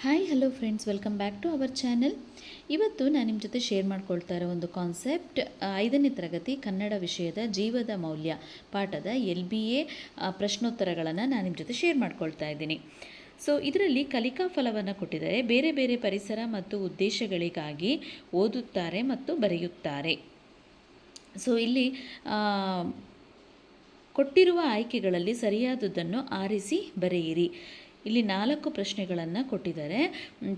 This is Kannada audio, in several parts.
Hi hello friends, welcome back to our channel. ಇವತ್ತು ನಾನು ನಿಮ್ಮ ಜೊತೆ ಶೇರ್ ಮಾಡ್ಕೊಳ್ತಾ ಇರೋ ಒಂದು ಕಾನ್ಸೆಪ್ಟ್ 5ನೇ ತರಗತಿ ಕನ್ನಡ ವಿಷಯದ ಜೀವದ ಮೌಲ್ಯ ಪಾಠದ LBA ಪ್ರಶ್ನೋತ್ತರಗಳನ್ನು ನಾನು ನಿಮ್ಮ ಜೊತೆ ಶೇರ್ ಮಾಡ್ಕೊಳ್ತಾ ಇದ್ದೀನಿ. ಸೊ ಇದರಲ್ಲಿ ಕಲಿಕಾ ಫಲವನ್ನು ಕೊಟ್ಟಿದ್ದಾರೆ. ಬೇರೆ ಬೇರೆ ಪರಿಸರ ಮತ್ತು ಉದ್ದೇಶಗಳಿಗಾಗಿ ಓದುತ್ತಾರೆ ಮತ್ತು ಬರೆಯುತ್ತಾರೆ. ಸೊ ಇಲ್ಲಿ ಕೊಟ್ಟಿರುವ ಆಯ್ಕೆಗಳಲ್ಲಿ ಸರಿಯಾದದ್ದನ್ನು ಆರಿಸಿ ಬರೆಯಿರಿ. ಇಲ್ಲಿ 4 ಪ್ರಶ್ನೆಗಳನ್ನು ಕೊಟ್ಟಿದ್ದಾರೆ.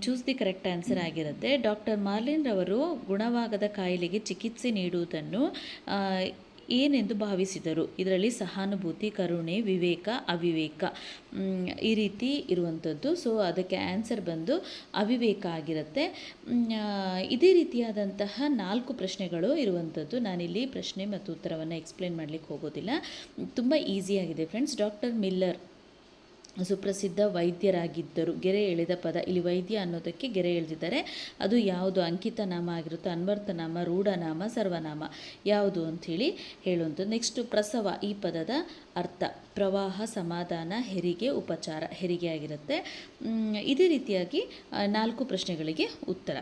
ಚೂಸ್ ದಿ ಕರೆಕ್ಟ್ ಆನ್ಸರ್ ಆಗಿರುತ್ತೆ. ಡಾಕ್ಟರ್ ಮಾರ್ಲಿನ್ ರವರು ಗುಣವಾಗದ ಕಾಯಿಲೆಗೆ ಚಿಕಿತ್ಸೆ ನೀಡುವುದನ್ನು ಏನೆಂದು ಭಾವಿಸಿದರು? ಇದರಲ್ಲಿ ಸಹಾನುಭೂತಿ, ಕರುಣೆ, ವಿವೇಕ, ಅವಿವೇಕ ಈ ರೀತಿ ಇರುವಂಥದ್ದು. ಸೊ ಅದಕ್ಕೆ ಆನ್ಸರ್ ಬಂದು ಅವಿವೇಕ ಆಗಿರುತ್ತೆ. ಇದೇ ರೀತಿಯಾದಂತಹ 4 ಪ್ರಶ್ನೆಗಳು ಇರುವಂಥದ್ದು. ನಾನಿಲ್ಲಿ ಪ್ರಶ್ನೆ ಮತ್ತು ಉತ್ತರವನ್ನು ಎಕ್ಸ್ಪ್ಲೇನ್ ಮಾಡಲಿಕ್ಕೆ ಹೋಗೋದಿಲ್ಲ. ತುಂಬ ಈಸಿಯಾಗಿದೆ ಫ್ರೆಂಡ್ಸ್. ಡಾಕ್ಟರ್ ಮಿಲ್ಲರ್ ಸುಪ್ರಸಿದ್ಧ ವೈದ್ಯರಾಗಿದ್ದರು. ಗೆರೆ ಎಳೆದ ಪದ, ಇಲ್ಲಿ ವೈದ್ಯ ಅನ್ನೋದಕ್ಕೆ ಗೆರೆ ಎಳೆದಿದ್ದಾರೆ. ಅದು ಯಾವುದು? ಅಂಕಿತ ನಾಮ ಆಗಿರುತ್ತೆ, ಅನ್ವರ್ಥನಾಮ, ರೂಢನಾಮ, ಸರ್ವನಾಮ ಯಾವುದು ಅಂಥೇಳಿ ಹೇಳುವಂಥದ್ದು. ನೆಕ್ಸ್ಟು ಪ್ರಸವ, ಈ ಪದದ ಅರ್ಥ ಪ್ರವಾಹ, ಸಮಾಧಾನ, ಹೆರಿಗೆ, ಉಪಚಾರ, ಹೆರಿಗೆ ಆಗಿರುತ್ತೆ. ಇದೇ ರೀತಿಯಾಗಿ 4 ಪ್ರಶ್ನೆಗಳಿಗೆ ಉತ್ತರ.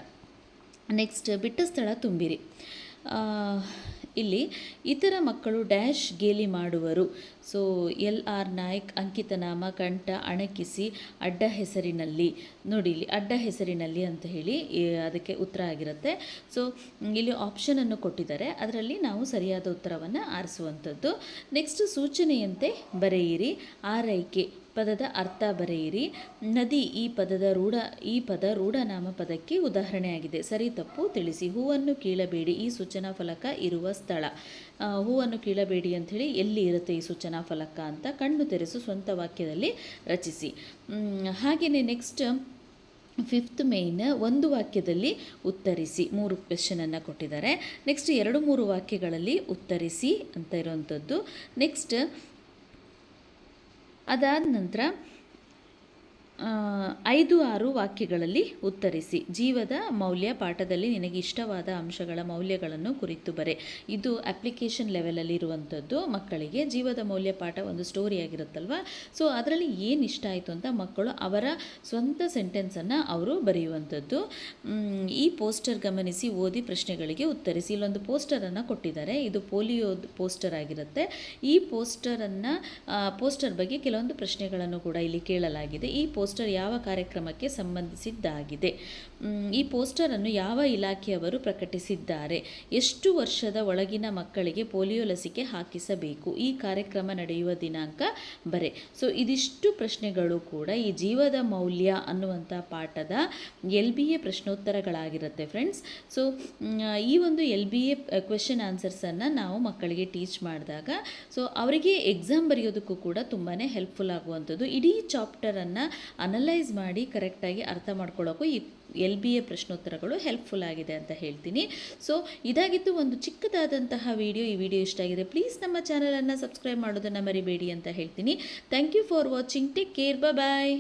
ನೆಕ್ಸ್ಟ್ ಬಿಟ್ಟ ಸ್ಥಳ ತುಂಬಿರಿ. ಇಲ್ಲಿ ಇತರ ಮಕ್ಕಳು ಡ್ಯಾಶ್ ಗೇಲಿ ಮಾಡುವರು. ಸೊ LR ನಾಯಕ್, ಅಂಕಿತನಾಮ, ಕಂಠ, ಅಣಕಿಸಿ, ಅಡ್ಡ ಹೆಸರಿನಲ್ಲಿ. ನೋಡಿ ಇಲ್ಲಿ ಅಡ್ಡ ಹೆಸರಿನಲ್ಲಿ ಅಂತ ಹೇಳಿ ಅದಕ್ಕೆ ಉತ್ತರ ಆಗಿರುತ್ತೆ. ಸೊ ಇಲ್ಲಿ ಆಪ್ಷನನ್ನು ಕೊಟ್ಟಿದ್ದಾರೆ, ಅದರಲ್ಲಿ ನಾವು ಸರಿಯಾದ ಉತ್ತರವನ್ನು ಆರಿಸುವಂಥದ್ದು. ನೆಕ್ಸ್ಟ್ ಸೂಚನೆಯಂತೆ ಬರೆಯಿರಿ. ಆರೈಕೆ ಪದದ ಅರ್ಥ ಬರೆಯಿರಿ. ನದಿ, ಈ ಪದ ರೂಢನಾಮ ಪದಕ್ಕೆ ಉದಾಹರಣೆಯಾಗಿದೆ. ಸರಿ ತಪ್ಪು ತಿಳಿಸಿ. ಹೂವನ್ನು ಕೀಳಬೇಡಿ, ಈ ಸೂಚನಾ ಫಲಕ ಇರುವ ಸ್ಥಳ. ಹೂವನ್ನು ಕೀಳಬೇಡಿ ಅಂಥೇಳಿ ಎಲ್ಲಿ ಇರುತ್ತೆ ಈ ಸೂಚನಾ ಫಲಕ ಅಂತ ಕಣ್ಣು ತೆರೆಸು, ಸ್ವಂತ ವಾಕ್ಯದಲ್ಲಿ ರಚಿಸಿ. ಹಾಗೆಯೇ ನೆಕ್ಸ್ಟ್ 5th ಮೇನ್, ಒಂದು ವಾಕ್ಯದಲ್ಲಿ ಉತ್ತರಿಸಿ. 3 ಕ್ವೆಶ್ಚನನ್ನು ಕೊಟ್ಟಿದ್ದಾರೆ. ನೆಕ್ಸ್ಟ್ 2-3 ವಾಕ್ಯಗಳಲ್ಲಿ ಉತ್ತರಿಸಿ ಅಂತ ಇರುವಂಥದ್ದು. ನೆಕ್ಸ್ಟ್ ಅದಾದ ನಂತರ 5-6 ವಾಕ್ಯಗಳಲ್ಲಿ ಉತ್ತರಿಸಿ. ಜೀವದ ಮೌಲ್ಯ ಪಾಠದಲ್ಲಿ ನಿನಗೆ ಇಷ್ಟವಾದ ಅಂಶಗಳ ಮೌಲ್ಯಗಳನ್ನು ಕುರಿತು ಬರೆ. ಇದು ಅಪ್ಲಿಕೇಶನ್ ಲೆವೆಲಲ್ಲಿ ಇರುವಂಥದ್ದು ಮಕ್ಕಳಿಗೆ. ಜೀವದ ಮೌಲ್ಯ ಪಾಠ ಒಂದು ಸ್ಟೋರಿ ಆಗಿರುತ್ತಲ್ವ. ಸೊ ಅದರಲ್ಲಿ ಏನು ಇಷ್ಟ ಆಯಿತು ಅಂತ ಮಕ್ಕಳು ಅವರ ಸ್ವಂತ ಸೆಂಟೆನ್ಸನ್ನು ಅವರು ಬರೆಯುವಂಥದ್ದು. ಈ ಪೋಸ್ಟರ್ ಗಮನಿಸಿ, ಓದಿ, ಪ್ರಶ್ನೆಗಳಿಗೆ ಉತ್ತರಿಸಿ. ಇಲ್ಲೊಂದು ಪೋಸ್ಟರನ್ನು ಕೊಟ್ಟಿದ್ದಾರೆ. ಇದು ಪೋಲಿಯೋ ಪೋಸ್ಟರ್ ಆಗಿರುತ್ತೆ. ಈ ಪೋಸ್ಟರ್ ಬಗ್ಗೆ ಕೆಲವೊಂದು ಪ್ರಶ್ನೆಗಳನ್ನು ಕೂಡ ಇಲ್ಲಿ ಕೇಳಲಾಗಿದೆ. ಈ ಪೋಸ್ಟರ್ ಯಾವ ಕಾರ್ಯಕ್ರಮಕ್ಕೆ ಸಂಬಂಧಿಸಿದ್ದಾಗಿದೆ? ಈ ಪೋಸ್ಟರನ್ನು ಯಾವ ಇಲಾಖೆಯವರು ಪ್ರಕಟಿಸಿದ್ದಾರೆ? ಎಷ್ಟು ವರ್ಷದ ಒಳಗಿನ ಮಕ್ಕಳಿಗೆ ಪೋಲಿಯೋ ಲಸಿಕೆ ಹಾಕಿಸಬೇಕು? ಈ ಕಾರ್ಯಕ್ರಮ ನಡೆಯುವ ದಿನಾಂಕ ಬರೆ. ಸೊ ಇದಿಷ್ಟು ಪ್ರಶ್ನೆಗಳು ಕೂಡ ಈ ಜೀವದ ಮೌಲ್ಯ ಅನ್ನುವಂಥ ಪಾಠದ LBA ಪ್ರಶ್ನೋತ್ತರಗಳಾಗಿರುತ್ತೆ ಫ್ರೆಂಡ್ಸ್. ಸೊ ಈ ಒಂದು LBA ಕ್ವೆಶ್ಚನ್ ಆನ್ಸರ್ಸನ್ನು ನಾವು ಮಕ್ಕಳಿಗೆ ಟೀಚ್ ಮಾಡಿದಾಗ ಸೊ ಅವರಿಗೆ ಎಕ್ಸಾಮ್ ಬರೆಯೋದಕ್ಕೂ ಕೂಡ ತುಂಬಾ ಹೆಲ್ಪ್ಫುಲ್ ಆಗುವಂಥದ್ದು. ಇಡೀ ಚಾಪ್ಟರನ್ನು ಅನಲೈಸ್ ಮಾಡಿ ಕರೆಕ್ಟಾಗಿ ಅರ್ಥ ಮಾಡ್ಕೊಳ್ಳೋಕ್ಕೂ ಈ LBA ಪ್ರಶ್ನೋತ್ತರಗಳು ಹೆಲ್ಪ್ಫುಲ್ ಆಗಿದೆ ಅಂತ ಹೇಳ್ತೀನಿ. ಸೊ ಇದಾಗಿತ್ತು ಒಂದು ಚಿಕ್ಕದಾದಂತಹ ವಿಡಿಯೋ. ಈ ವಿಡಿಯೋ ಇಷ್ಟ ಆಗಿದೆ ಪ್ಲೀಸ್ ನಮ್ಮ ಚಾನಲನ್ನು ಸಬ್ಸ್ಕ್ರೈಬ್ ಮಾಡೋದನ್ನು ಮರಿಬೇಡಿ ಅಂತ ಹೇಳ್ತೀನಿ. Thank you for watching. Take care. Bye.